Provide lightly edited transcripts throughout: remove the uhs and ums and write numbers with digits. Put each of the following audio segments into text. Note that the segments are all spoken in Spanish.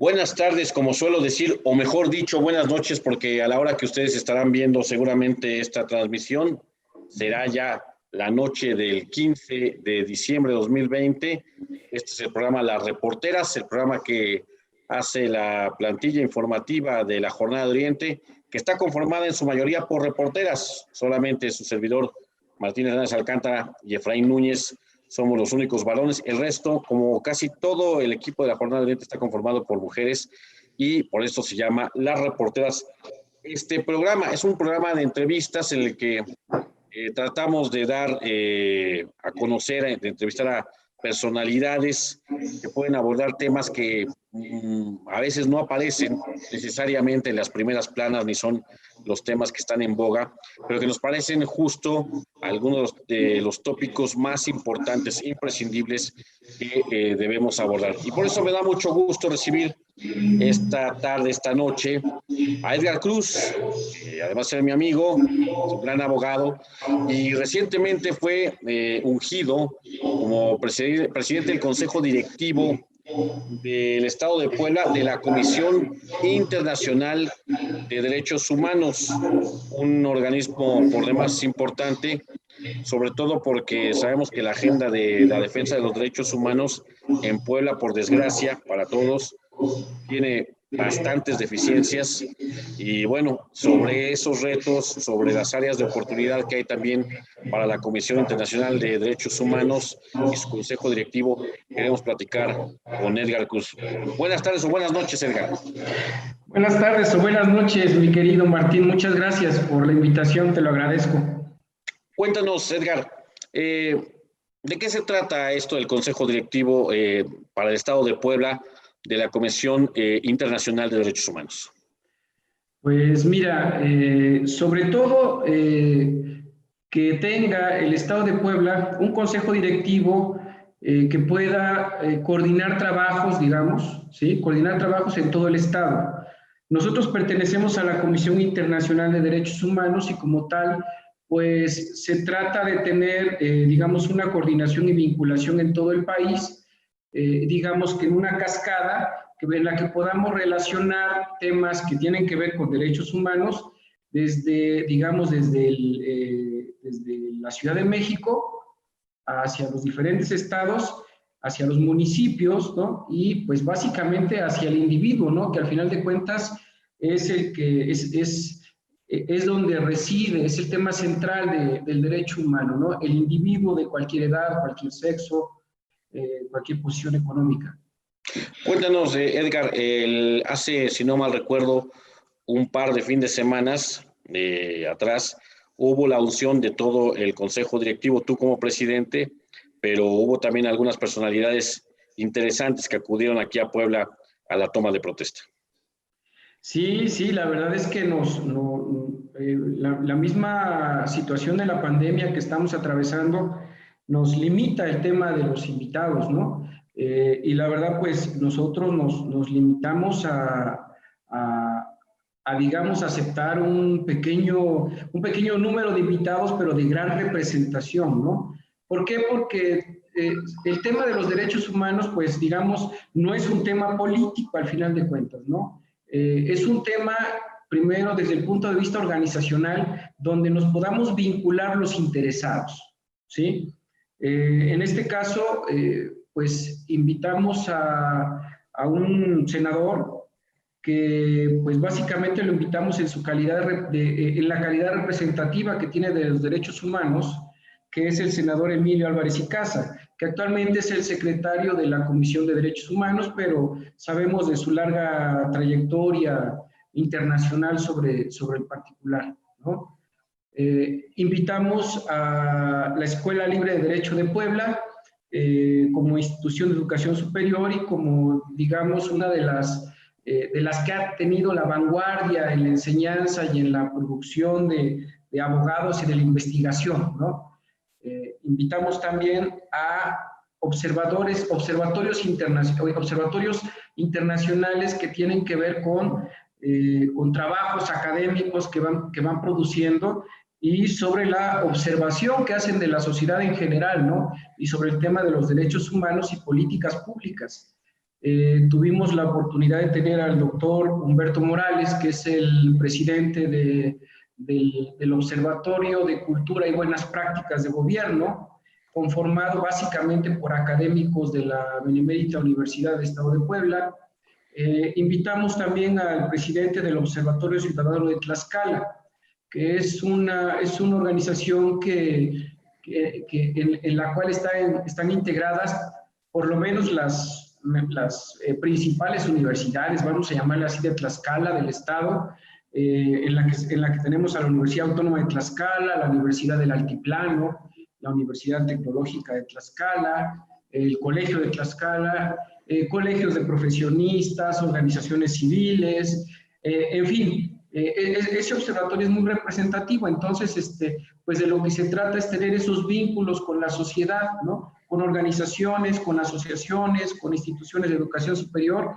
Buenas tardes, como suelo decir, o mejor dicho, buenas noches, porque a la hora que ustedes estarán viendo seguramente esta transmisión, será ya la noche del 15 de diciembre de 2020. Este es el programa Las Reporteras, el programa que hace la plantilla informativa de la Jornada de Oriente, que está conformada en su mayoría por reporteras. Solamente su servidor Martín Hernández Alcántara y Efraín Núñez somos los únicos varones. El resto, como casi todo el equipo de la Jornada de Oriente, está conformado por mujeres y por eso se llama Las Reporteras. Este programa es un programa de entrevistas en el que tratamos de dar a conocer, de entrevistar a personalidades que pueden abordar temas que a veces no aparecen necesariamente en las primeras planas ni son los temas que están en boga, pero que nos parecen justo algunos de los tópicos más importantes, imprescindibles que debemos abordar. Y por eso me da mucho gusto recibir esta tarde, esta noche, a Edgar Cruz, que además de ser mi amigo, es un gran abogado, y recientemente fue ungido como presidente del Consejo Directivo del Estado de Puebla de la Comisión Internacional de Derechos Humanos, un organismo por demás importante, sobre todo porque sabemos que la agenda de la defensa de los derechos humanos en Puebla, por desgracia para todos, tiene bastantes deficiencias y bueno, sobre esos retos, sobre las áreas de oportunidad que hay también para la Comisión Internacional de Derechos Humanos y su consejo directivo, queremos platicar con Edgar Cruz. Buenas tardes o buenas noches, Edgar. Buenas tardes o buenas noches, mi querido Martín. Muchas gracias por la invitación, te lo agradezco. Cuéntanos, Edgar, ¿de qué se trata esto del consejo directivo para el Estado de Puebla de la Comisión Internacional de Derechos Humanos? Pues mira, sobre todo que tenga el Estado de Puebla un consejo directivo que pueda coordinar trabajos, digamos, ¿sí? Coordinar trabajos en todo el Estado. Nosotros pertenecemos a la Comisión Internacional de Derechos Humanos y como tal, pues se trata de tener, digamos, una coordinación y vinculación en todo el país, digamos que en una cascada en la que podamos relacionar temas que tienen que ver con derechos humanos desde, digamos, desde la Ciudad de México hacia los diferentes estados, hacia los municipios, ¿no? Y pues básicamente hacia el individuo, ¿no? Que al final de cuentas es el que es donde reside, es el tema central del derecho humano, ¿no? El individuo de cualquier edad, cualquier sexo, cualquier posición económica. Cuéntanos, Edgar, hace, si no mal recuerdo, un par de fines de semanas atrás, hubo la unción de todo el consejo directivo, tú como presidente, pero hubo también algunas personalidades interesantes que acudieron aquí a Puebla a la toma de protesta. Sí, sí, la verdad es que la misma situación de la pandemia que estamos atravesando nos limita el tema de los invitados, ¿no? Y la verdad, pues nosotros nos limitamos digamos, aceptar un pequeño número de invitados, pero de gran representación, ¿no? ¿Por qué? Porque el tema de los derechos humanos, pues, digamos, no es un tema político al final de cuentas, ¿no? Es un tema, primero, desde el punto de vista organizacional, donde nos podamos vincular los interesados, ¿sí? En este caso, pues, invitamos a un senador que pues básicamente lo invitamos en su calidad en la calidad representativa que tiene de los derechos humanos, que es el senador Emilio Álvarez y Casa, que actualmente es el secretario de la Comisión de Derechos Humanos, pero sabemos de su larga trayectoria internacional sobre el particular, ¿no? Invitamos a la Escuela Libre de Derecho de Puebla como institución de educación superior y como, digamos, una de las que ha tenido la vanguardia en la enseñanza y en la producción de abogados y de la investigación, ¿no? Invitamos también a observatorios internacionales que tienen que ver con trabajos académicos que van produciendo y sobre la observación que hacen de la sociedad en general, ¿no? Y sobre el tema de los derechos humanos y políticas públicas. Tuvimos la oportunidad de tener al doctor Humberto Morales, que es el presidente del Observatorio de Cultura y Buenas Prácticas de Gobierno, conformado básicamente por académicos de la Benemérita Universidad del Estado de Puebla. Invitamos también al presidente del Observatorio Ciudadano de Tlaxcala, que es una organización en la cual están integradas por lo menos las principales universidades, vamos a llamarlas así, de Tlaxcala, del Estado, en la que tenemos a la Universidad Autónoma de Tlaxcala, la Universidad del Altiplano, la Universidad Tecnológica de Tlaxcala, el Colegio de Tlaxcala, colegios de profesionistas, organizaciones civiles, en fin, ese observatorio es muy representativo. Entonces, pues de lo que se trata es tener esos vínculos con la sociedad, ¿no? Con organizaciones, con asociaciones, con instituciones de educación superior,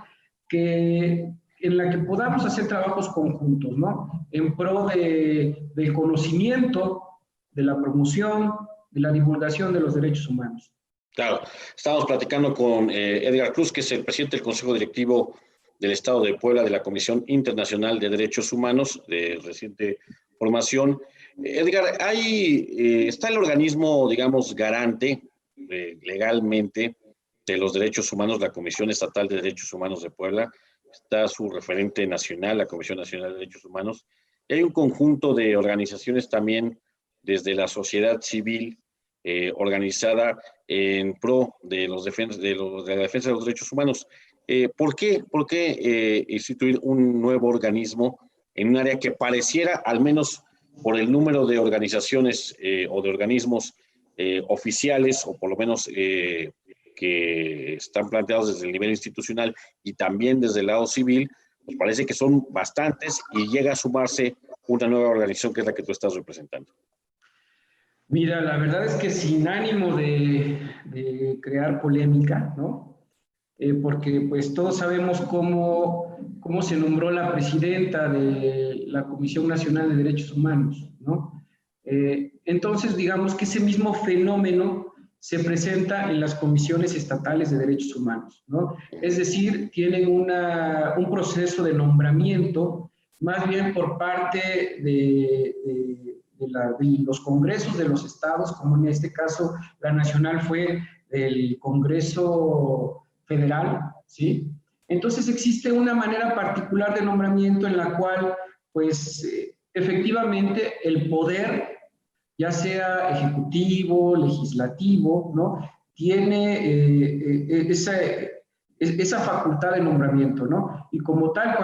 en la que podamos hacer trabajos conjuntos, ¿no? En pro del conocimiento, de la promoción, de la divulgación de los derechos humanos. Claro, estamos platicando con Edgar Cruz, que es el presidente del Consejo Directivo del Estado de Puebla de la Comisión Internacional de Derechos Humanos, de reciente formación. Edgar, está el organismo, digamos, garante legalmente de los derechos humanos, la Comisión Estatal de Derechos Humanos de Puebla, está su referente nacional, la Comisión Nacional de Derechos Humanos, y hay un conjunto de organizaciones también desde la sociedad civil organizada en pro de la defensa de los derechos humanos. ¿Por qué instituir un nuevo organismo en un área que pareciera, al menos por el número de organizaciones o de organismos oficiales, o por lo menos que están planteados desde el nivel institucional y también desde el lado civil, pues parece que son bastantes y llega a sumarse una nueva organización que es la que tú estás representando? Mira, la verdad es que sin ánimo de crear polémica, ¿no? Porque pues todos sabemos cómo se nombró la presidenta de la Comisión Nacional de Derechos Humanos, ¿no? Entonces, digamos que ese mismo fenómeno se presenta en las comisiones estatales de derechos humanos, ¿no? Es decir, tienen un proceso de nombramiento más bien por parte de los congresos de los estados, como en este caso la nacional fue el Congreso Federal, ¿sí? Entonces existe una manera particular de nombramiento en la cual, pues, efectivamente el poder, ya sea ejecutivo, legislativo, ¿no? Tiene esa facultad de nombramiento, ¿no? Y como tal,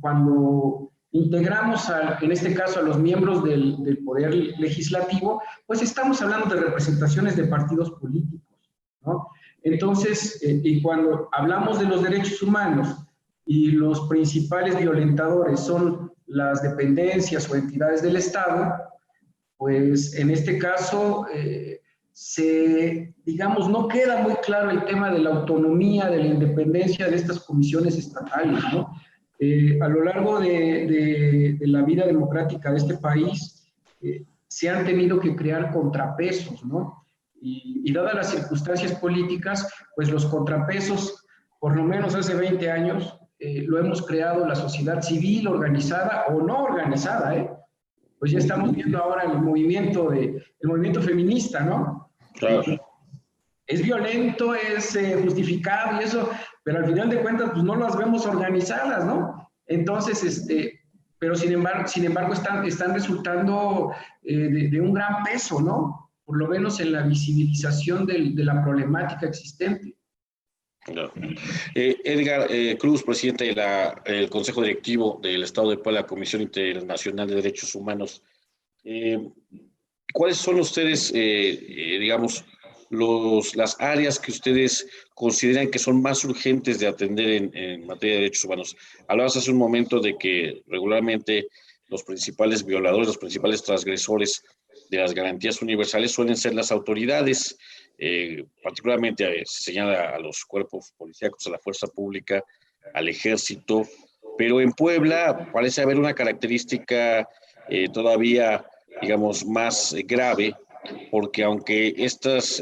cuando integramos, en este caso, a los miembros del Poder Legislativo, pues estamos hablando de representaciones de partidos políticos, ¿no? Entonces, y cuando hablamos de los derechos humanos y los principales violentadores son las dependencias o entidades del Estado, pues en este caso digamos, no queda muy claro el tema de la autonomía, de la independencia de estas comisiones estatales, ¿no? A lo largo de la vida democrática de este país, se han tenido que crear contrapesos, ¿no? Y dadas las circunstancias políticas, pues los contrapesos, por lo menos hace 20 años, lo hemos creado la sociedad civil organizada o no organizada, ¿eh? Pues ya estamos viendo ahora el movimiento feminista, ¿no? Claro. Es violento, es justificado y eso, pero al final de cuentas, pues no las vemos organizadas, ¿no? Entonces, pero sin embargo están resultando de un gran peso, ¿no? Por lo menos en la visibilización de la problemática existente. Claro. Edgar Cruz, presidente del Consejo Directivo del Estado de Puebla, Comisión Internacional de Derechos Humanos. ¿Cuáles son ustedes, digamos, las áreas que ustedes consideran que son más urgentes de atender en materia de derechos humanos? Hablabas hace un momento de que regularmente los principales violadores, los principales transgresores de las garantías universales suelen ser las autoridades. Particularmente se señala a los cuerpos policíacos, a la fuerza pública, al ejército, pero en Puebla parece haber una característica todavía, digamos, más grave, porque aunque estas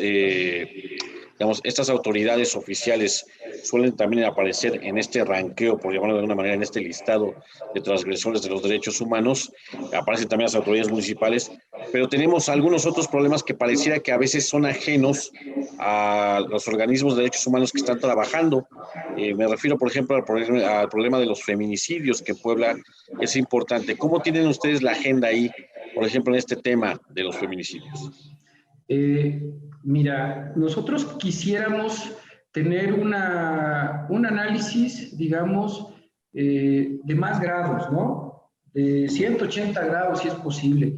autoridades oficiales suelen también aparecer en este ranqueo, por llamarlo de alguna manera, en este listado de transgresores de los derechos humanos. Aparecen también las autoridades municipales, pero tenemos algunos otros problemas que pareciera que a veces son ajenos a los organismos de derechos humanos que están trabajando. Me refiero, por ejemplo, al problema de los feminicidios, que en Puebla es importante. ¿Cómo tienen ustedes la agenda ahí, por ejemplo, en este tema de los feminicidios? Mira, nosotros quisiéramos tener un análisis, digamos, de más grados, ¿no? De 180 grados, si es posible,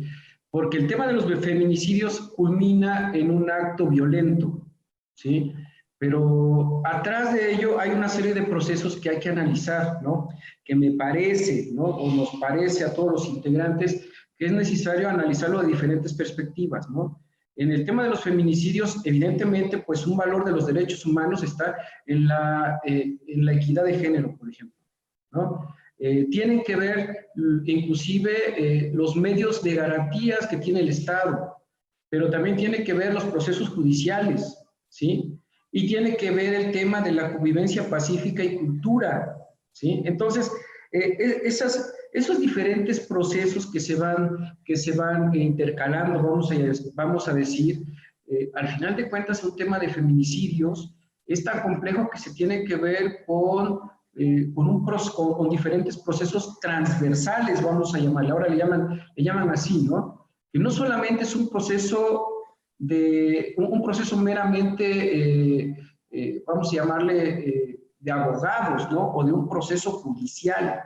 porque el tema de los feminicidios culmina en un acto violento, ¿sí? Pero atrás de ello hay una serie de procesos que hay que analizar, ¿no? Que me parece, ¿no? O nos parece a todos los integrantes que es necesario analizarlo de diferentes perspectivas, ¿no? En el tema de los feminicidios, evidentemente, pues un valor de los derechos humanos está en la equidad de género, por ejemplo, ¿no? Tienen que ver inclusive los medios de garantías que tiene el Estado, pero también tiene que ver los procesos judiciales, ¿sí? Y tiene que ver el tema de la convivencia pacífica y cultura, ¿sí? Entonces, esos diferentes procesos que se van intercalando, vamos a decir, al final de cuentas un tema de feminicidios es tan complejo que se tiene que ver con diferentes procesos transversales, vamos a llamarle, ahora le llaman así, ¿no? Que no solamente es un proceso meramente, vamos a llamarle, de abogados, ¿no? O de un proceso judicial,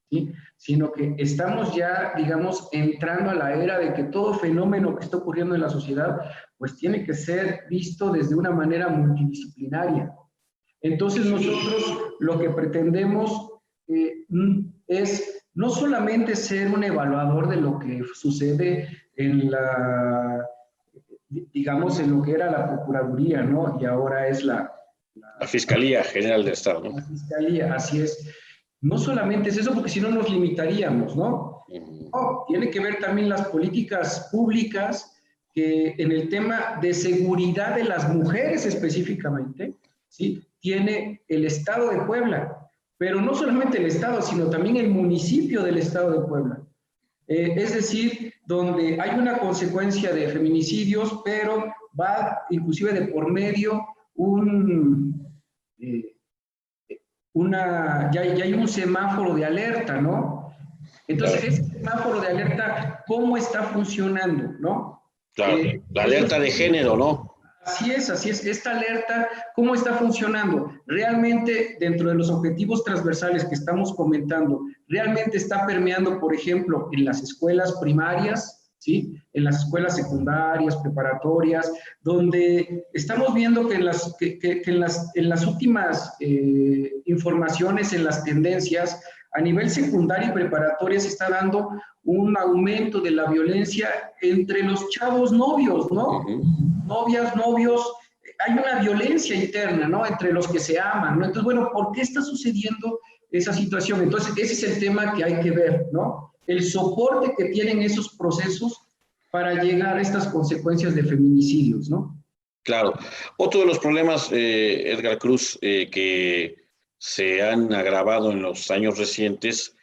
¿sí? Sino que estamos ya, digamos, entrando a la era de que todo fenómeno que está ocurriendo en la sociedad, pues tiene que ser visto desde una manera multidisciplinaria. Entonces nosotros lo que pretendemos es no solamente ser un evaluador de lo que sucede digamos, en lo que era la Procuraduría, ¿no? Y ahora es la Fiscalía General del Estado, ¿no? La Fiscalía, así es. No solamente es eso, porque si no nos limitaríamos, ¿no? No, tiene que ver también las políticas públicas que en el tema de seguridad de las mujeres específicamente, ¿sí? Tiene el Estado de Puebla, pero no solamente el Estado, sino también el municipio del Estado de Puebla. Es decir, donde hay una consecuencia de feminicidios, pero va inclusive de por medio ya hay un semáforo de alerta, ¿no? Entonces, claro, ese semáforo de alerta, ¿cómo está funcionando, no? Claro, la alerta de género, ¿no? Así es, esta alerta, ¿cómo está funcionando? Realmente, dentro de los objetivos transversales que estamos comentando, realmente está permeando, por ejemplo, en las escuelas primarias, ¿sí? En las escuelas secundarias, preparatorias, donde estamos viendo que en las últimas informaciones, en las tendencias, a nivel secundario y preparatoria se está dando un aumento de la violencia entre los chavos novios, ¿no? Novias, novios, hay una violencia interna, ¿no? Entre los que se aman, ¿no? Entonces, bueno, ¿por qué está sucediendo esa situación? Entonces, ese es el tema que hay que ver, ¿no? El soporte que tienen esos procesos para llegar a estas consecuencias de feminicidios, ¿no? Claro. Otro de los problemas, Edgar Cruz, que se han agravado en los años recientes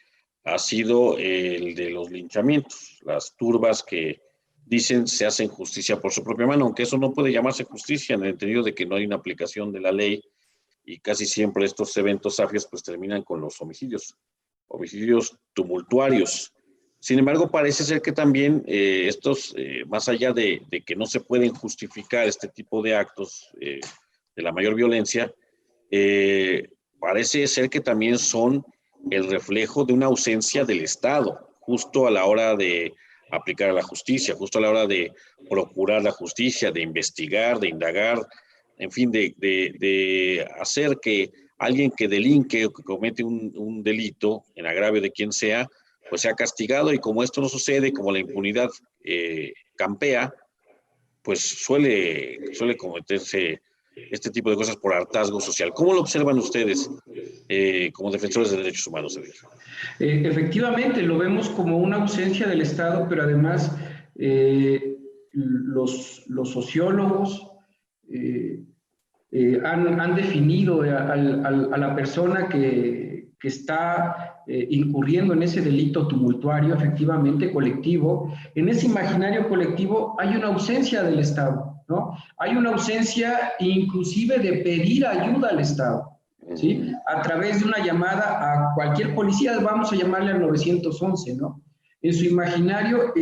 ha sido el de los linchamientos, las turbas que dicen se hacen justicia por su propia mano, aunque eso no puede llamarse justicia en el entendido de que no hay una aplicación de la ley y casi siempre estos eventos safios pues terminan con los homicidios tumultuarios. Sin embargo, parece ser que también más allá de que no se pueden justificar este tipo de actos de la mayor violencia, parece ser que también son el reflejo de una ausencia del Estado, justo a la hora de aplicar a la justicia, justo a la hora de procurar la justicia, de investigar, de indagar, en fin, de hacer que alguien que delinque o que comete un delito en agravio de quien sea, pues sea castigado, y como esto no sucede, como la impunidad campea, pues suele cometerse este tipo de cosas por hartazgo social. ¿Cómo lo observan ustedes como defensores de derechos humanos? Efectivamente, lo vemos como una ausencia del Estado, pero además los sociólogos han definido a la persona que está incurriendo en ese delito tumultuario, efectivamente, colectivo. En ese imaginario colectivo hay una ausencia del Estado, ¿no? Hay una ausencia inclusive de pedir ayuda al Estado, ¿sí? A través de una llamada a cualquier policía, vamos a llamarle al 911, ¿no? En su imaginario,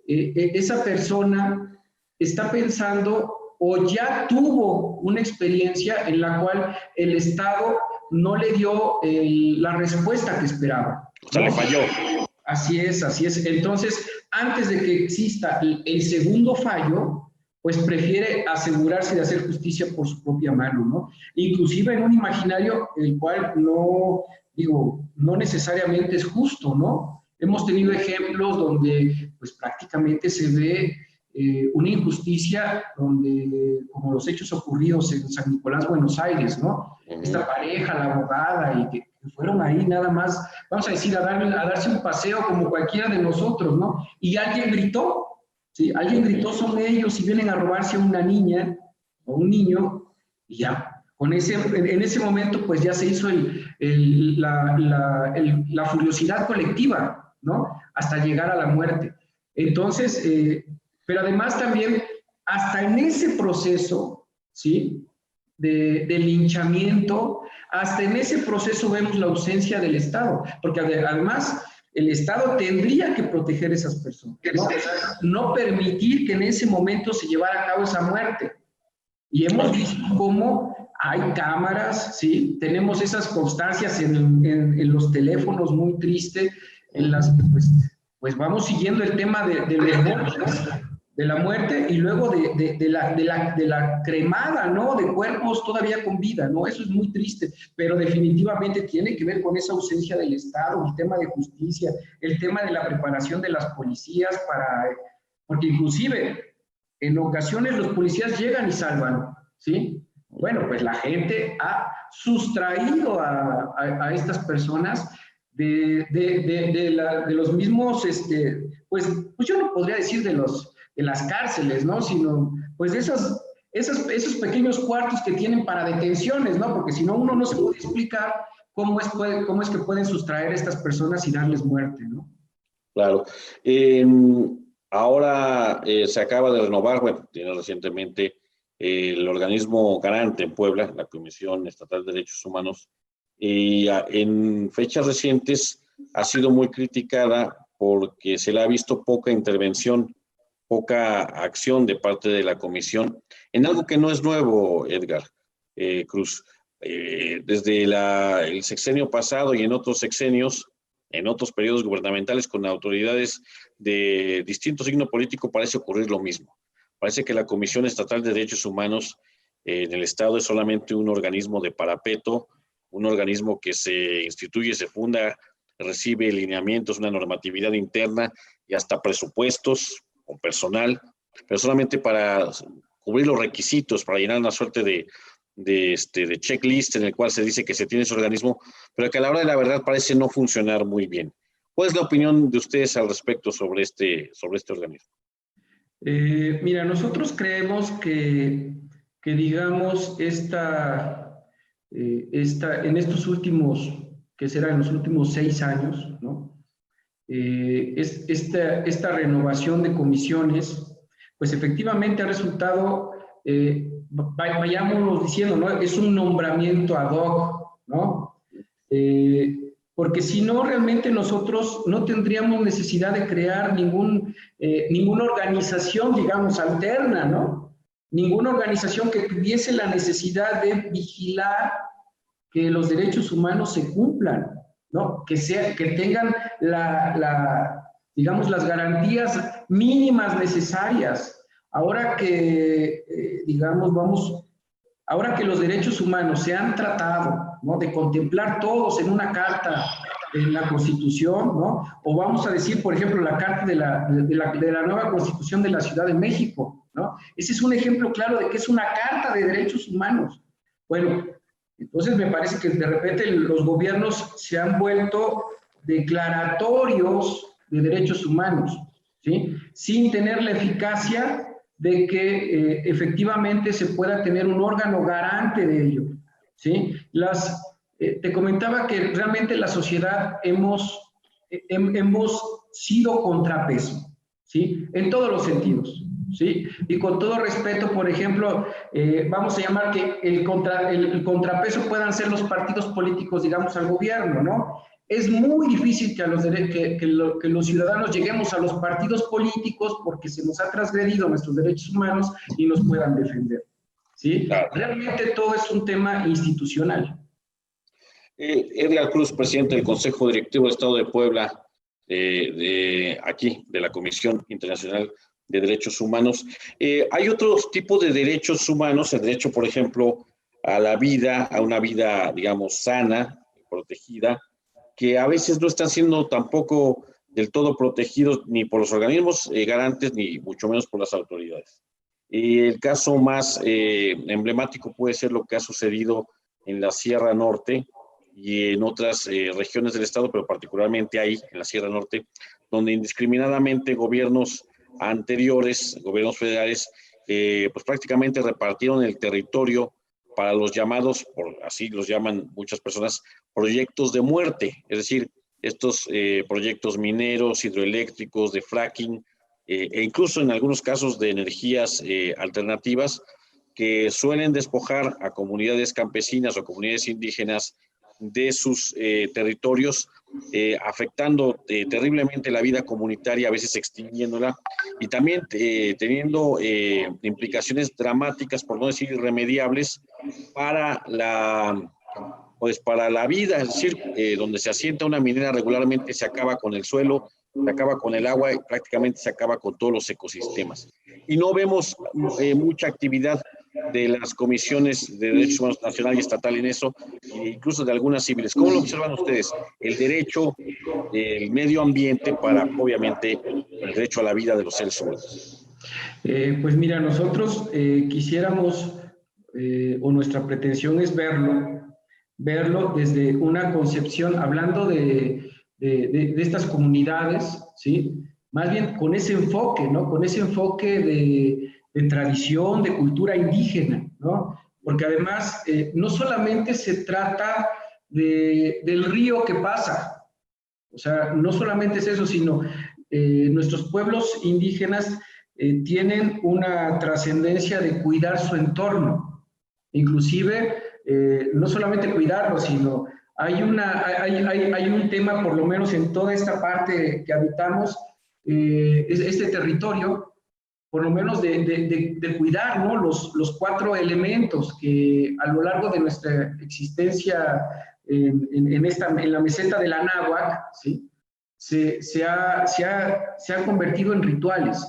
esa persona está pensando o ya tuvo una experiencia en la cual el Estado no le dio la respuesta que esperaba, ¿no? O sea, le falló. Así es, así es. Entonces, antes de que exista el segundo fallo, pues prefiere asegurarse de hacer justicia por su propia mano, ¿no? Inclusive en un imaginario el cual no, digo, no necesariamente es justo, ¿no? Hemos tenido ejemplos donde pues prácticamente se ve una injusticia donde, como los hechos ocurridos en San Nicolás, Buenos Aires, ¿no? Esta pareja, la abogada, y que fueron ahí nada más, vamos a decir, a darse un paseo como cualquiera de nosotros, ¿no? Y alguien gritó, ¿sí? Alguien gritó, son ellos y vienen a robarse a una niña o un niño, y ya, en ese momento pues ya se hizo la furiosidad colectiva, ¿no? Hasta llegar a la muerte. Entonces, pero además también, hasta en ese proceso, ¿sí? De linchamiento, hasta en ese proceso vemos la ausencia del Estado, porque además el Estado tendría que proteger a esas personas, ¿no? No permitir que en ese momento se llevara a cabo esa muerte. Y hemos visto cómo hay cámaras, ¿sí? Tenemos esas constancias en los teléfonos muy tristes, en las que pues vamos siguiendo el tema de los muertos, de la muerte y luego de la cremada, ¿no? De cuerpos todavía con vida, ¿no? Eso es muy triste, pero definitivamente tiene que ver con esa ausencia del Estado, el tema de justicia, el tema de la preparación de las policías porque inclusive en ocasiones los policías llegan y salvan, ¿sí? Bueno, pues la gente ha sustraído a estas personas de los mismos, pues yo no podría decir de las cárceles, ¿no? Sino pues de esos pequeños cuartos que tienen para detenciones, ¿no? Porque si no, uno no se puede explicar cómo es que pueden sustraer a estas personas y darles muerte, ¿no? Claro. Ahora se acaba de renovar, bueno, tiene recientemente el organismo garante en Puebla, la Comisión Estatal de Derechos Humanos, y en fechas recientes ha sido muy criticada porque se le ha visto poca intervención, poca acción de parte de la comisión en algo que no es nuevo, Edgar Cruz. Desde el sexenio pasado y en otros sexenios, en otros periodos gubernamentales con autoridades de distinto signo político, parece ocurrir lo mismo. Parece que la Comisión Estatal de Derechos Humanos en el Estado es solamente un organismo de parapeto, un organismo que se instituye, se funda, recibe lineamientos, una normatividad interna y hasta presupuestos con personal, pero solamente para cubrir los requisitos, para llenar una suerte de checklist en el cual se dice que se tiene ese organismo, pero que a la hora de la verdad parece no funcionar muy bien. ¿Cuál es la opinión de ustedes al respecto sobre este organismo? Mira, nosotros creemos que digamos, en estos últimos, que será en los últimos 6 años, ¿no? Esta renovación de comisiones, pues efectivamente ha resultado, vayámonos diciendo, ¿no? Es un nombramiento ad hoc, ¿no? Porque si no, realmente nosotros no tendríamos necesidad de crear ninguna organización, digamos, alterna, ¿no? Ninguna organización que tuviese la necesidad de vigilar que los derechos humanos se cumplan, ¿no? Que tengan digamos, las garantías mínimas necesarias. Ahora que, ahora que los derechos humanos se han tratado, ¿no? De contemplar todos en una carta en la Constitución, ¿no? O vamos a decir, por ejemplo, la carta de la nueva Constitución de la Ciudad de México, ¿no? Ese es un ejemplo claro de que es una carta de derechos humanos. Bueno, entonces me parece que de repente los gobiernos se han vuelto declaratorios de derechos humanos, ¿sí? Sin tener la eficacia de que efectivamente se pueda tener un órgano garante de ello, ¿sí? Te comentaba que realmente la sociedad hemos sido contrapeso, ¿sí? En todos los sentidos, ¿sí? Y con todo respeto, por ejemplo, vamos a llamar que el contrapeso puedan ser los partidos políticos, digamos, al gobierno, ¿no? Es muy difícil que los ciudadanos lleguemos a los partidos políticos porque se nos ha transgredido nuestros derechos humanos y nos puedan defender, ¿sí? Claro. Realmente todo es un tema institucional. Edgar Cruz, presidente del Consejo Directivo del Estado de Puebla, aquí, de la Comisión Internacional de Derechos Humanos. Hay otros tipos de derechos humanos, el derecho, por ejemplo, a la vida, a una vida, digamos, sana, protegida, que a veces no están siendo tampoco del todo protegidos ni por los organismos garantes, ni mucho menos por las autoridades. El caso más emblemático puede ser lo que ha sucedido en la Sierra Norte y en otras regiones del estado, pero particularmente ahí, en la Sierra Norte, donde indiscriminadamente gobiernos anteriores, gobiernos federales, pues prácticamente repartieron el territorio para los llamados, así los llaman muchas personas, proyectos de muerte, es decir, estos proyectos mineros, hidroeléctricos, de fracking, e incluso en algunos casos de energías alternativas, que suelen despojar a comunidades campesinas o comunidades indígenas de sus territorios, afectando terriblemente la vida comunitaria, a veces extinguiéndola, y también teniendo implicaciones dramáticas, por no decir irremediables, para la vida, es decir, donde se asienta una minera regularmente se acaba con el suelo, se acaba con el agua y prácticamente se acaba con todos los ecosistemas. Y no vemos mucha actividad de las comisiones de derechos humanos nacional y estatal en eso, e incluso de algunas civiles. ¿Cómo lo observan ustedes? El derecho, el medio ambiente para, obviamente, el derecho a la vida de los seres humanos. Pues mira, nosotros quisiéramos, o nuestra pretensión es verlo desde una concepción, hablando de estas comunidades, ¿sí? Más bien con ese enfoque, ¿no? Con ese enfoque de tradición, de cultura indígena, ¿no? Porque además no solamente se trata del río que pasa, o sea, no solamente es eso, sino nuestros pueblos indígenas tienen una trascendencia de cuidar su entorno, inclusive no solamente cuidarlo, sino hay un tema, por lo menos en toda esta parte que habitamos, este territorio, por lo menos de cuidar, ¿no? Los 4 elementos que a lo largo de nuestra existencia en la meseta del Anáhuac, ¿sí? se ha convertido en rituales.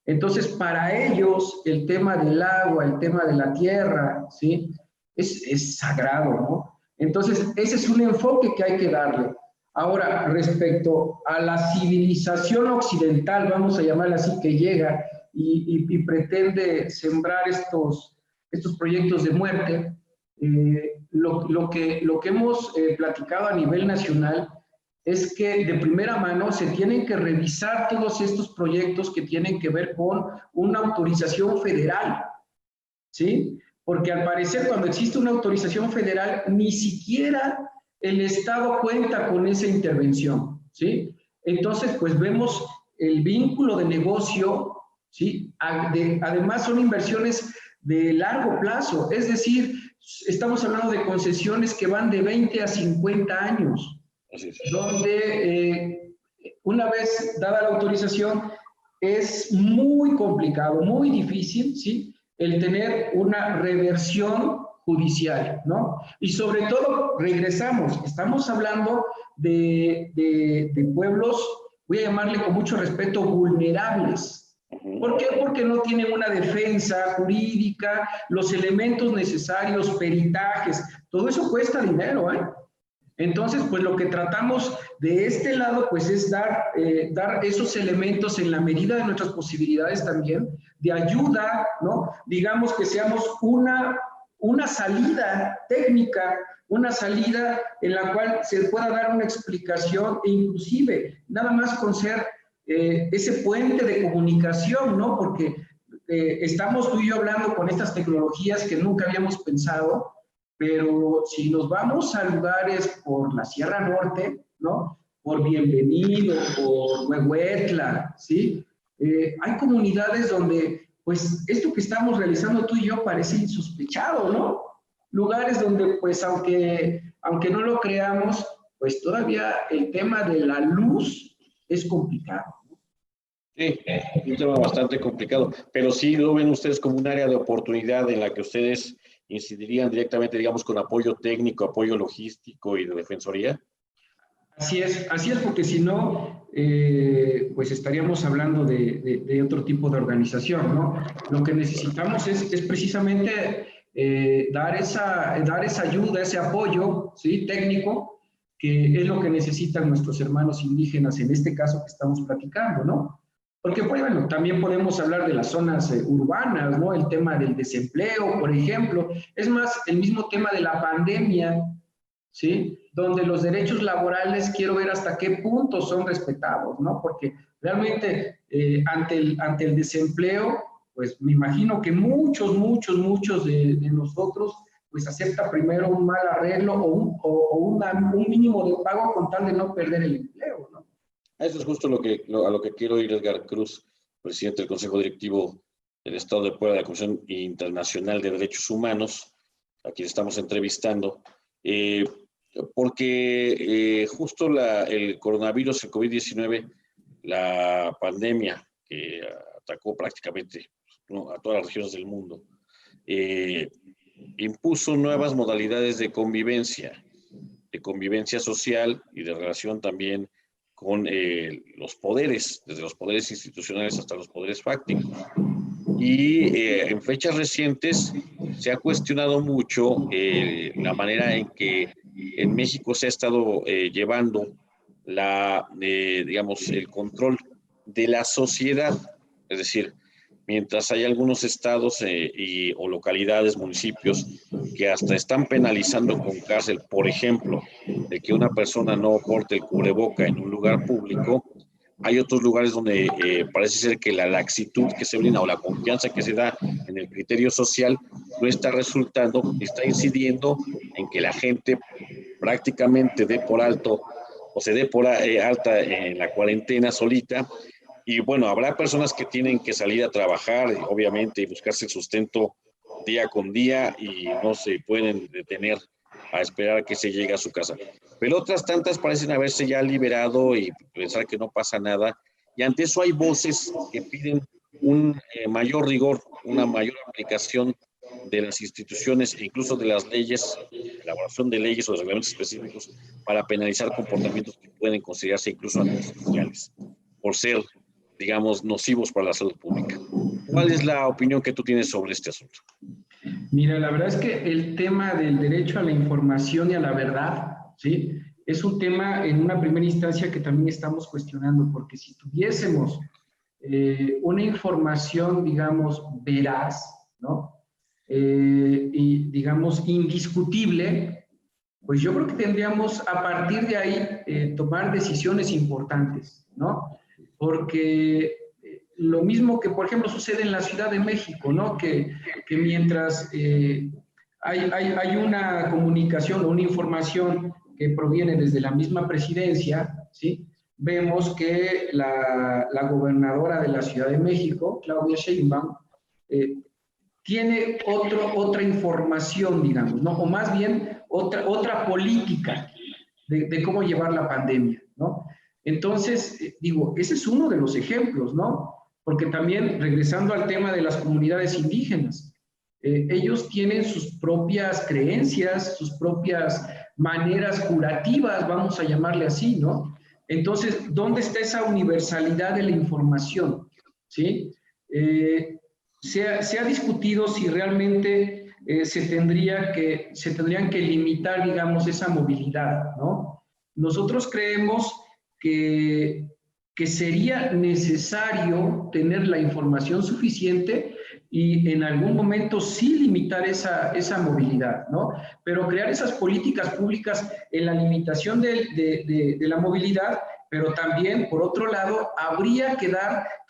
Entonces, para ellos, el tema del agua, el tema de la tierra, ¿sí? es sagrado, ¿no? Entonces, ese es un enfoque que hay que darle. Ahora, respecto a la civilización occidental, vamos a llamarla así, que llega y pretende sembrar estos proyectos de muerte, lo que hemos platicado a nivel nacional es que de primera mano se tienen que revisar todos estos proyectos que tienen que ver con una autorización federal, ¿sí? Porque al parecer cuando existe una autorización federal, ni siquiera el Estado cuenta con esa intervención, ¿sí? Entonces, pues vemos el vínculo de negocio, ¿sí? Además son inversiones de largo plazo, es decir, estamos hablando de concesiones que van de 20 a 50 años, donde una vez dada la autorización es muy complicado, muy difícil, ¿sí? El tener una reversión judicial, ¿no? Y sobre todo, estamos hablando de pueblos, voy a llamarle con mucho respeto, vulnerables. ¿Por qué? Porque no tienen una defensa jurídica, los elementos necesarios, peritajes, todo eso cuesta dinero, ¿eh? Entonces, pues lo que tratamos de este lado, pues es dar esos elementos en la medida de nuestras posibilidades también, de ayuda, ¿no? Digamos que seamos una salida técnica, una salida en la cual se pueda dar una explicación e inclusive nada más con ser ese puente de comunicación, ¿no? Porque estamos tú y yo hablando con estas tecnologías que nunca habíamos pensado, pero si nos vamos a lugares por la Sierra Norte, ¿no? Por Bienvenido, por Huehuetla, ¿sí? Hay comunidades donde, pues, esto que estamos realizando tú y yo parece insospechado, ¿no? Lugares donde, pues, aunque no lo creamos, pues todavía el tema de la luz es complicado. Sí, un tema bastante complicado, pero sí lo ven ustedes como un área de oportunidad en la que ustedes incidirían directamente, digamos, con apoyo técnico, apoyo logístico y de defensoría. Así es, porque si no, pues estaríamos hablando de otro tipo de organización, ¿no? Lo que necesitamos es precisamente dar esa ayuda, ese apoyo, ¿sí? Técnico, que es lo que necesitan nuestros hermanos indígenas en este caso que estamos platicando, ¿no? Porque, pues, bueno, también podemos hablar de las zonas urbanas, ¿no? El tema del desempleo, por ejemplo. Es más, el mismo tema de la pandemia, ¿sí? Donde los derechos laborales quiero ver hasta qué punto son respetados, ¿no? Porque realmente ante el desempleo, pues me imagino que muchos de nosotros pues acepta primero un mal arreglo un mínimo de pago con tal de no perder el empleo, ¿no? Eso es justo a lo que quiero ir, Edgar Cruz, presidente del Consejo Directivo del Estado de Puebla de la Comisión Internacional de Derechos Humanos, a quien estamos entrevistando, porque justo el coronavirus, el COVID-19, la pandemia que atacó prácticamente, ¿no?, a todas las regiones del mundo, impuso nuevas modalidades de convivencia social y de relación también con los poderes, desde los poderes institucionales hasta los poderes fácticos. Y en fechas recientes se ha cuestionado mucho la manera en que en México se ha estado llevando digamos, el control de la sociedad. Es decir, mientras hay algunos estados o localidades, municipios, que hasta están penalizando con cárcel, por ejemplo, de que una persona no porte el cubreboca en un lugar público, hay otros lugares donde parece ser que la laxitud que se brinda o la confianza que se da en el criterio social no está resultando, está incidiendo en que la gente prácticamente dé por alto o se dé por alta en la cuarentena solita. Y bueno, habrá personas que tienen que salir a trabajar, obviamente, y buscarse el sustento día con día y no se pueden detener a esperar a que se llegue a su casa. Pero otras tantas parecen haberse ya liberado y pensar que no pasa nada. Y ante eso hay voces que piden un mayor rigor, una mayor aplicación de las instituciones e incluso de las leyes, elaboración de leyes o de reglamentos específicos para penalizar comportamientos que pueden considerarse incluso antisociales por ser, digamos, nocivos para la salud pública. ¿Cuál es la opinión que tú tienes sobre este asunto? Mira, la verdad es que el tema del derecho a la información y a la verdad, ¿sí? Es un tema en una primera instancia que también estamos cuestionando, porque si tuviésemos una información, digamos, veraz, ¿no? Y, digamos, indiscutible, pues yo creo que tendríamos a partir de ahí tomar decisiones importantes, ¿no? Porque lo mismo que, por ejemplo, sucede en la Ciudad de México, ¿no? Que mientras hay una comunicación o una información que proviene desde la misma presidencia, ¿sí? Vemos que la gobernadora de la Ciudad de México, Claudia Sheinbaum, tiene otra información, digamos, ¿no? O más bien otra política de cómo llevar la pandemia, ¿no? Entonces, digo, ese es uno de los ejemplos, ¿no? Porque también, regresando al tema de las comunidades indígenas, ellos tienen sus propias creencias, sus propias maneras curativas, vamos a llamarle así, ¿no? Entonces, ¿dónde está esa universalidad de la información? ¿Sí? Se ha discutido si realmente se tendrían que limitar, digamos, esa movilidad, ¿no? Nosotros creemos que sería necesario tener la información suficiente y en algún momento sí limitar esa movilidad, ¿no? Pero crear esas políticas públicas en la limitación de la movilidad, pero también, por otro lado, habría que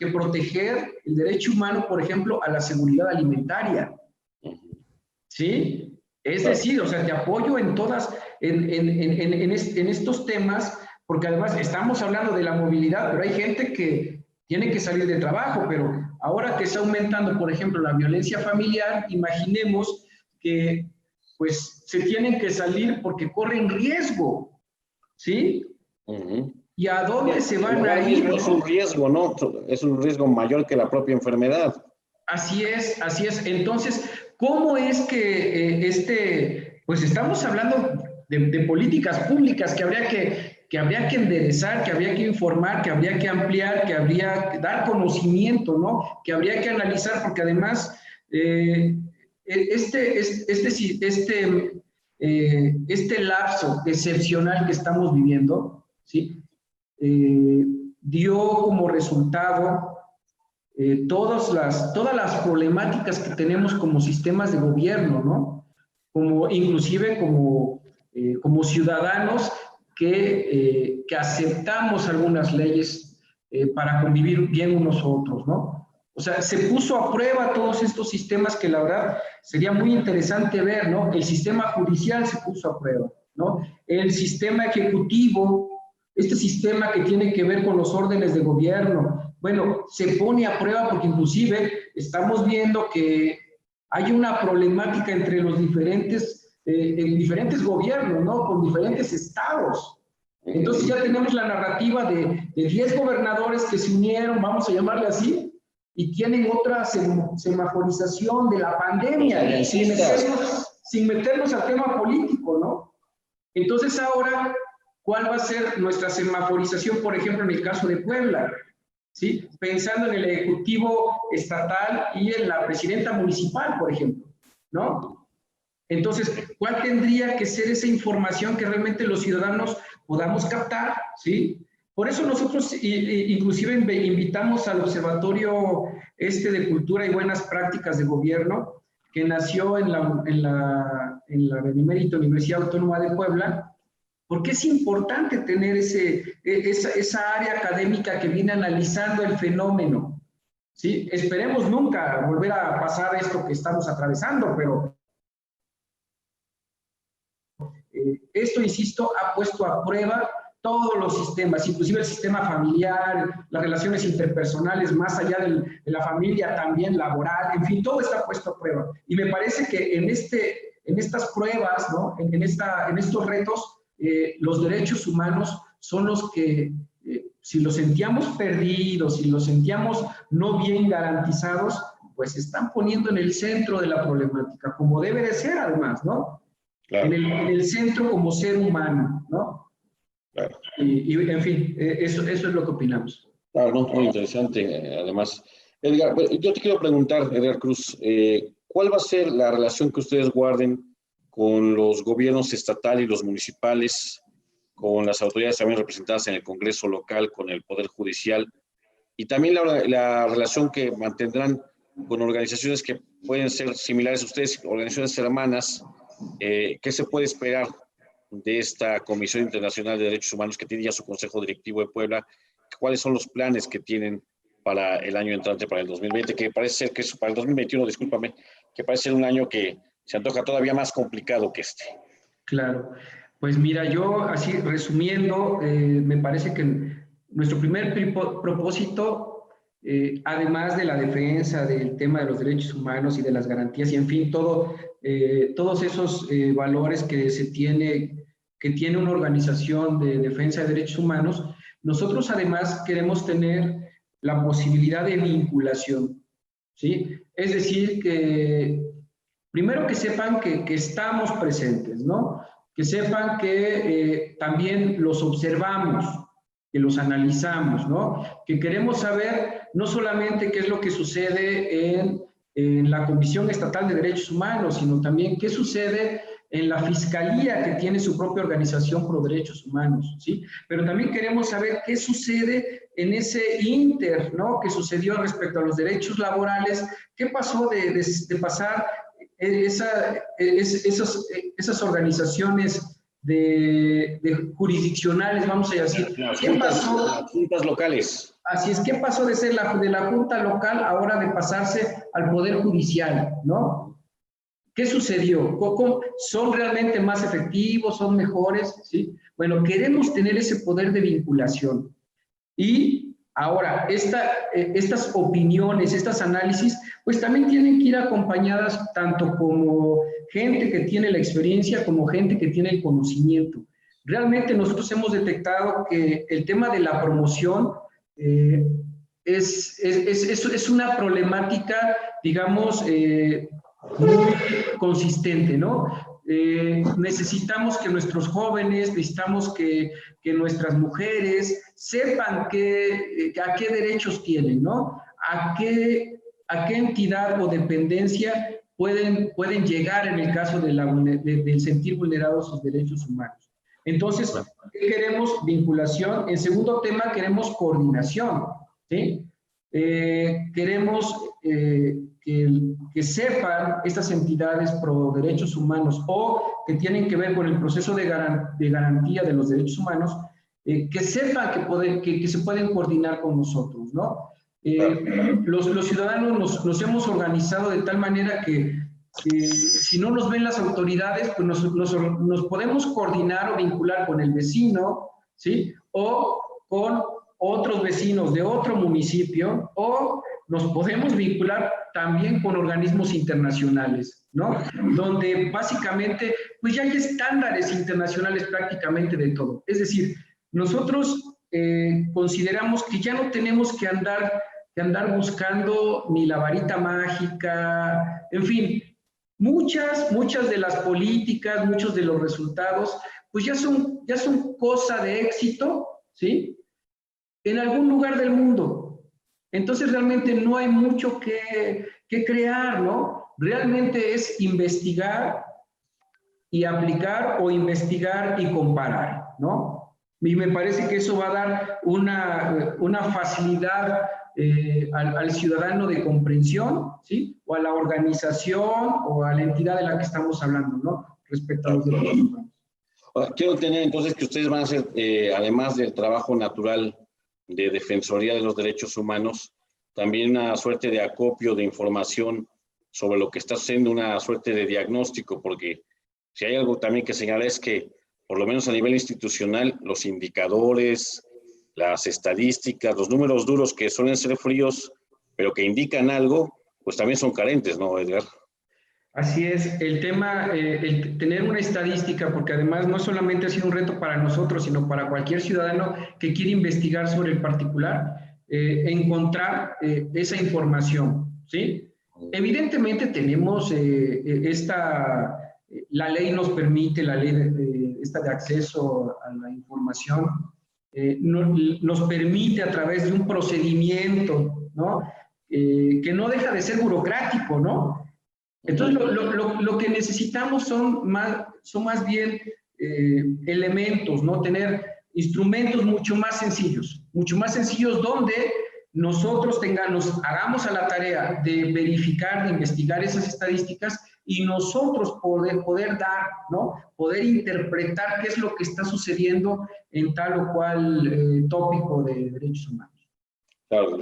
proteger el derecho humano, por ejemplo, a la seguridad alimentaria, ¿sí? Es decir, o sea, te apoyo en todas, en estos temas, porque además estamos hablando de la movilidad, pero hay gente que tiene que salir de trabajo, pero ahora que está aumentando, por ejemplo, la violencia familiar, imaginemos que pues se tienen que salir porque corren riesgo, ¿sí? ¿Y a dónde se van a ir? Mismo es un riesgo, ¿no? Es un riesgo mayor que la propia enfermedad. Así es, así es. Entonces, ¿cómo es que pues estamos hablando de políticas públicas que habría que enderezar, que habría que informar, que habría que ampliar, que habría que dar conocimiento, ¿no? Que habría que analizar, porque además este lapso excepcional que estamos viviendo, ¿sí? Dio como resultado todas las problemáticas que tenemos como sistemas de gobierno, ¿no? Inclusive como ciudadanos que aceptamos algunas leyes para convivir bien unos otros, ¿no? O sea, se puso a prueba todos estos sistemas que la verdad sería muy interesante ver, ¿no? El sistema judicial se puso a prueba, ¿no? El sistema ejecutivo, este sistema que tiene que ver con los órdenes de gobierno, bueno, se pone a prueba porque inclusive estamos viendo que hay una problemática entre los diferentes gobiernos, ¿no? Con diferentes estados. Entonces ya tenemos la narrativa de 10 gobernadores que se unieron, vamos a llamarle así, y tienen otra semaforización de la pandemia, sin meternos al tema político, ¿no? Entonces ahora, ¿cuál va a ser nuestra semaforización, por ejemplo, en el caso de Puebla? ¿Sí? Pensando en el ejecutivo estatal y en la presidenta municipal, por ejemplo, ¿no? Entonces, ¿cuál tendría que ser esa información que realmente los ciudadanos podamos captar? ¿Sí? Por eso nosotros inclusive invitamos al Observatorio de Cultura y Buenas Prácticas de Gobierno, que nació en la Benemérita Universidad Autónoma de Puebla, porque es importante tener esa área académica que viene analizando el fenómeno, ¿sí? Esperemos nunca volver a pasar esto que estamos atravesando, pero esto, insisto, ha puesto a prueba todos los sistemas, inclusive el sistema familiar, las relaciones interpersonales, más allá de la familia, también laboral, en fin, todo está puesto a prueba. Y me parece que en estas pruebas, ¿no? en estos retos, los derechos humanos son los que, si los sentíamos perdidos, si los sentíamos no bien garantizados, pues se están poniendo en el centro de la problemática, como debe de ser además, ¿no? Claro. En el centro como ser humano, ¿no? Claro. Y en fin, eso es lo que opinamos. Claro, no, muy interesante, además. Edgar, yo te quiero preguntar, Edgar Cruz, ¿cuál va a ser la relación que ustedes guarden con los gobiernos estatal y los municipales, con las autoridades también representadas en el Congreso local, con el Poder Judicial, y también la relación que mantendrán con organizaciones que pueden ser similares a ustedes, organizaciones hermanas? ¿Qué se puede esperar de esta Comisión Internacional de Derechos Humanos que tiene ya su Consejo Directivo de Puebla? ¿Cuáles son los planes que tienen para el año entrante, para el 2020? Que parece ser que es para el 2021, discúlpame, que parece ser un año que se antoja todavía más complicado que este. Claro. Pues mira, yo así resumiendo, me parece que nuestro primer propósito, además de la defensa del tema de los derechos humanos y de las garantías y en fin, todos esos valores que tiene una organización de defensa de derechos humanos, nosotros además queremos tener la posibilidad de vinculación, ¿sí? Es decir, primero que sepan que estamos presentes, ¿no? Que sepan que también los observamos, que los analizamos, ¿no? Que queremos saber no solamente qué es lo que sucede en la Comisión Estatal de Derechos Humanos, sino también qué sucede en la Fiscalía, que tiene su propia organización pro derechos humanos, ¿sí? Pero también queremos saber qué sucede en ese inter, ¿no?, que sucedió respecto a los derechos laborales. ¿Qué pasó de pasar esas organizaciones de jurisdiccionales, vamos a decir? ¿Qué pasó? Las juntas locales. Así es, ¿qué pasó de ser de la junta local ahora de pasarse al poder judicial, ¿no? ¿Qué sucedió? ¿Son realmente más efectivos? ¿Son mejores? ¿Sí? Bueno, queremos tener ese poder de vinculación. Y ahora, estas opiniones, estos análisis, pues también tienen que ir acompañadas tanto como gente que tiene la experiencia como gente que tiene el conocimiento. Realmente nosotros hemos detectado que el tema de la promoción es una problemática, digamos, muy consistente, ¿no? Necesitamos que nuestros jóvenes, necesitamos que nuestras mujeres sepan a qué derechos tienen, ¿no? A qué entidad o dependencia pueden llegar en el caso del sentir vulnerados sus derechos humanos. Entonces, ¿qué queremos? Vinculación. En segundo tema, queremos coordinación, ¿sí? Queremos que sepan estas entidades pro derechos humanos o que tienen que ver con el proceso de garantía de los derechos humanos, que sepan que se pueden coordinar con nosotros, ¿no? Los ciudadanos nos hemos organizado de tal manera que si no nos ven las autoridades, pues nos podemos coordinar o vincular con el vecino, ¿sí? O con otros vecinos de otro municipio, o nos podemos vincular también con organismos internacionales, ¿no? Donde básicamente, pues ya hay estándares internacionales prácticamente de todo. Es decir, nosotros consideramos que ya no tenemos que andar buscando ni la varita mágica, en fin, muchas de las políticas, muchos de los resultados, pues ya son cosa de éxito, ¿sí?, en algún lugar del mundo. Entonces realmente no hay mucho que crear, ¿no? Realmente es investigar y aplicar, o investigar y comparar, ¿no? Y me parece que eso va a dar una facilidad al ciudadano de comprensión, ¿sí? O a la organización o a la entidad de la que estamos hablando, ¿no? Respecto a los derechos humanos. Quiero tener entonces que ustedes van a hacer, además del trabajo natural de Defensoría de los Derechos Humanos, también una suerte de acopio de información sobre lo que está sucediendo, una suerte de diagnóstico, porque si hay algo también que señalar es que, por lo menos a nivel institucional, los indicadores, las estadísticas, los números duros que suelen ser fríos, pero que indican algo, pues también son carentes, ¿no, Edgar? Así es, el tema, el tener una estadística, porque además no solamente ha sido un reto para nosotros, sino para cualquier ciudadano que quiere investigar sobre el particular, encontrar esa información, ¿sí? Evidentemente tenemos la ley nos permite, la ley de acceso a la información, nos permite a través de un procedimiento, ¿no? Que no deja de ser burocrático, ¿no? Entonces, lo que necesitamos son más bien elementos, ¿no? Tener instrumentos mucho más sencillos donde nosotros hagamos a la tarea de verificar, de investigar esas estadísticas y nosotros poder dar, ¿no? Poder interpretar qué es lo que está sucediendo en tal o cual tópico de derechos humanos. Claro.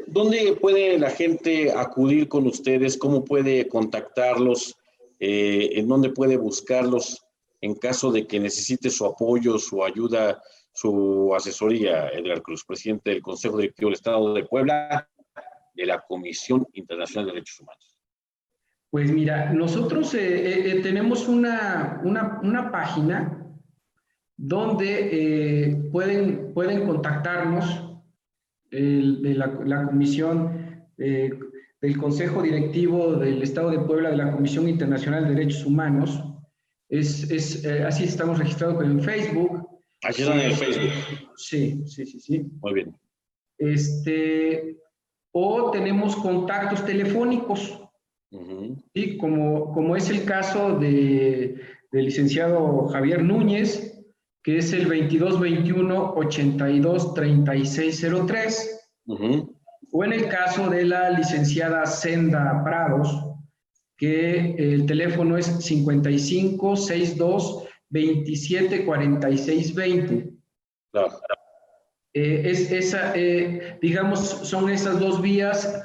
¿Dónde puede la gente acudir con ustedes? ¿Cómo puede contactarlos? ¿En dónde puede buscarlos en caso de que necesite su apoyo, su ayuda, su asesoría? Edgar Cruz, presidente del Consejo Directivo del Estado de Puebla, de la Comisión Internacional de Derechos Humanos. Pues mira, nosotros tenemos una página donde pueden contactarnos de la Comisión del Consejo Directivo del Estado de Puebla de la Comisión Internacional de Derechos Humanos. Así estamos registrados en Facebook. Aquí están en el Facebook. Sí. Muy bien. O tenemos contactos telefónicos, ¿sí? Como es el caso del licenciado Javier Núñez, que es el 2221-823603, o en el caso de la licenciada Senda Prados, que el teléfono es 5562-274620. Claro. Digamos, son esas dos vías,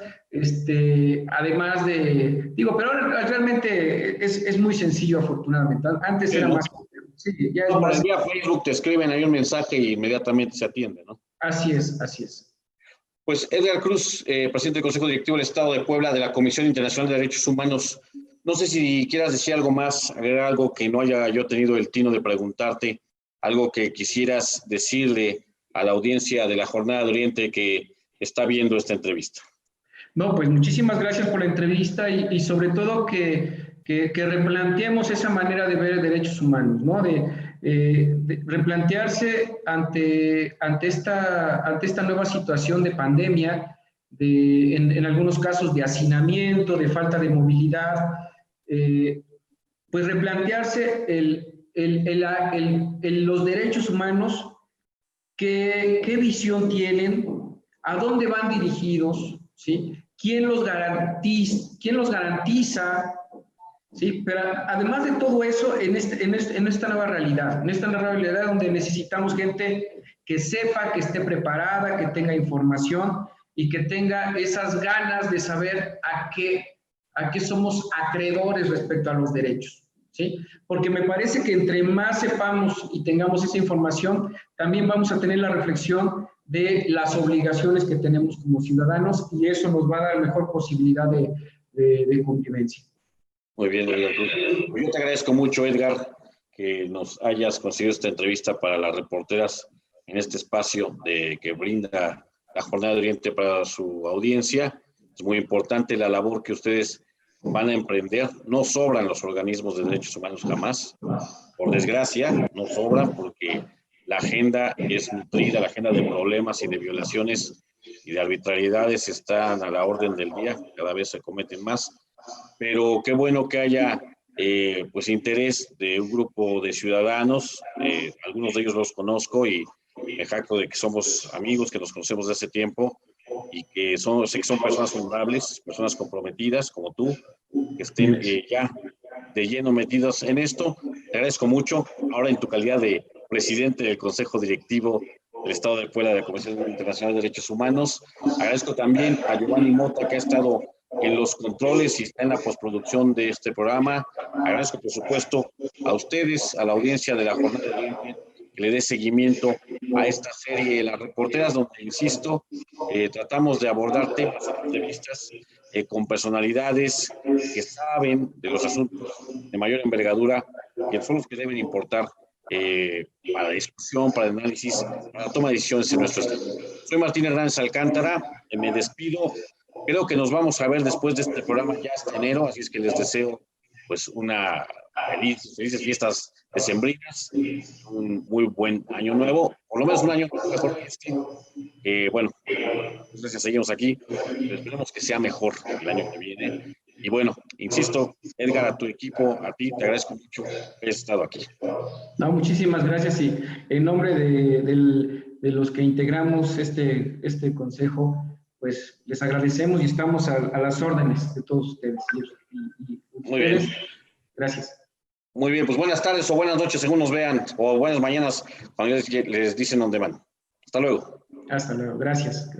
además de, digo, pero realmente es muy sencillo, afortunadamente. Antes era más complejo. Sí, ya es No, por más. el día Facebook te escriben ahí un mensaje y inmediatamente se atiende, ¿no? Así es, así es. Pues Edgar Cruz, presidente del Consejo Directivo del Estado de Puebla de la Comisión Internacional de Derechos Humanos, no sé si quieras decir algo más, agregar algo que no haya yo tenido el tino de preguntarte, algo que quisieras decirle a la audiencia de la Jornada de Oriente que está viendo esta entrevista. No, pues muchísimas gracias por la entrevista y sobre todo que replanteemos esa manera de ver derechos humanos, ¿no? De replantearse ante esta nueva situación de pandemia, en algunos casos de hacinamiento, de falta de movilidad, pues replantearse los derechos humanos, qué visión tienen, a dónde van dirigidos, ¿sí? ¿Quién los garantiza? ¿Sí? Pero además de todo eso, en esta nueva realidad, donde necesitamos gente que sepa, que esté preparada, que tenga información y que tenga esas ganas de saber a qué somos acreedores respecto a los derechos, ¿sí? Porque me parece que entre más sepamos y tengamos esa información, también vamos a tener la reflexión de las obligaciones que tenemos como ciudadanos y eso nos va a dar mejor posibilidad de convivencia. Muy bien, Edgar Cruz. Pues yo te agradezco mucho, Edgar, que nos hayas conseguido esta entrevista para las reporteras en este espacio que brinda la Jornada de Oriente para su audiencia. Es muy importante la labor que ustedes van a emprender. No sobran los organismos de derechos humanos jamás. Por desgracia, no sobran porque la agenda es nutrida, la agenda de problemas y de violaciones y de arbitrariedades están a la orden del día. Cada vez se cometen más. Pero qué bueno que haya pues interés de un grupo de ciudadanos, algunos de ellos los conozco y me jacto de que somos amigos, que nos conocemos de hace tiempo y que sé que son personas honorables, personas comprometidas como tú, que estén ya de lleno metidos en esto. Te agradezco mucho. Ahora en tu calidad de presidente del Consejo Directivo del Estado de Puebla de la Comisión Internacional de Derechos Humanos, agradezco también a Giovanni Mota, que ha estado en los controles y está en la postproducción de este programa. Agradezco, por supuesto, a ustedes, a la audiencia de la Jornada de Oriente, que le dé seguimiento a esta serie Las Reporteras, donde, insisto, tratamos de abordar temas, entrevistas con personalidades que saben de los asuntos de mayor envergadura, que son los que deben importar para la discusión, para el análisis, para la toma de decisiones en nuestro estado. Soy Martín Hernández Alcántara, me despido. Creo que nos vamos a ver después de este programa ya hasta enero, así es que les deseo pues una felices fiestas decembrinas, un muy buen año nuevo, por lo menos un año mejor que este. Bueno, entonces seguimos aquí, pero esperemos que sea mejor el año que viene. Y bueno, insisto, Edgar, a tu equipo, a ti, te agradezco mucho que hayas estado aquí. No, muchísimas gracias y en nombre de los que integramos este consejo, pues les agradecemos y estamos a las órdenes de todos ustedes. Muy bien. Gracias. Muy bien, pues buenas tardes o buenas noches según nos vean, o buenas mañanas cuando les dicen dónde van. Hasta luego. Hasta luego. Gracias.